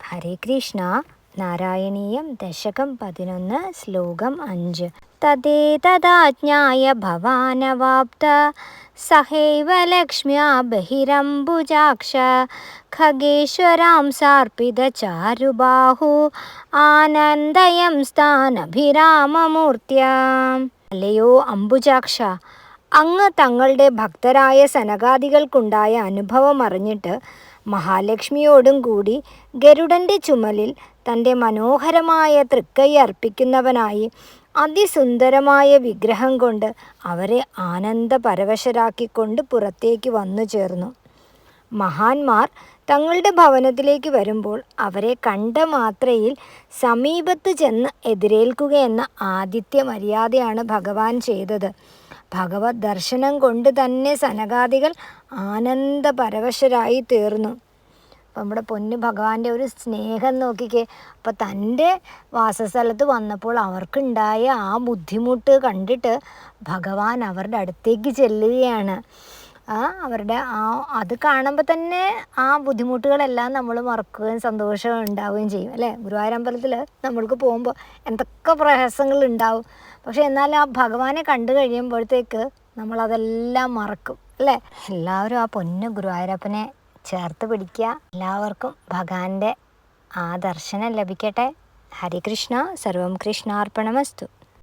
ഹരേ കൃഷ്ണ. നാരായണീയം ദശകം 11 ശ്ലോകം 5. തദേതദാജ്ഞായ ഭവാനവാപ്ത സഹൈവ ലക്ഷ്മ്യാ ബഹിരംബുജാക്ഷ ഖഗേശ്വരാം സാർപ്പിത ചാരുബാഹു ആനന്ദയം സ്ഥാനഭിരാമമൂർത്തിയാം. അല്ലയോ അംബുജാക്ഷ, അങ്ങ് തങ്ങളുടെ ഭക്തരായ സനകാദികൾക്കുണ്ടായ അനുഭവം അറിഞ്ഞിട്ട് മഹാലക്ഷ്മിയോടും കൂടി ഗരുഡൻ്റെ ചുമലിൽ തൻ്റെ മനോഹരമായ തൃക്കൈ അർപ്പിക്കുന്നവനായി അതിസുന്ദരമായ വിഗ്രഹം കൊണ്ട് അവരെ ആനന്ദപരവശരാക്കിക്കൊണ്ട് പുറത്തേക്ക് വന്നു ചേർന്നു. മഹാന്മാർ തങ്ങളുടെ ഭവനത്തിലേക്ക് വരുമ്പോൾ അവരെ കണ്ട മാത്രയിൽ സമീപത്ത് ചെന്ന് എതിരേൽക്കുക എന്ന ആതിഥ്യ മര്യാദയാണ് ഭഗവാൻ ചെയ്തത്. ഭഗവത് ദർശനം കൊണ്ട് തന്നെ സനകാദികൾ ആനന്ദപരവശരായി തീർന്നു. അപ്പം നമ്മുടെ പൊന്നു ഭഗവാന്റെ ഒരു സ്നേഹം നോക്കിക്കേ. അപ്പം തൻ്റെ വാസസ്ഥലത്ത് വന്നപ്പോൾ അവർക്കുണ്ടായ ആ ബുദ്ധിമുട്ട് കണ്ടിട്ട് ഭഗവാൻ അവരുടെ അടുത്തേക്ക് ചെല്ലുകയാണ്. അവരുടെ അത് കാണുമ്പോൾ തന്നെ ആ ബുദ്ധിമുട്ടുകളെല്ലാം നമ്മൾ മറക്കുകയും സന്തോഷം ഉണ്ടാവുകയും ചെയ്യും അല്ലേ. ഗുരുവായൂരമ്പലത്തിൽ നമ്മൾക്ക് പോകുമ്പോൾ എന്തൊക്കെ പ്രയാസങ്ങളുണ്ടാവും, പക്ഷെ എന്നാൽ ആ ഭഗവാനെ കണ്ടു കഴിയുമ്പോഴത്തേക്ക് നമ്മളതെല്ലാം മറക്കും അല്ലേ. എല്ലാവരും ആ പൊന്നു ഗുരുവായൂരപ്പനെ ചേർത്ത് പിടിക്കുക. എല്ലാവർക്കും ഭഗവാന്റെ ആ ദർശനം ലഭിക്കട്ടെ. ഹരേ കൃഷ്ണ. സർവം കൃഷ്ണാർപ്പണമസ്തു.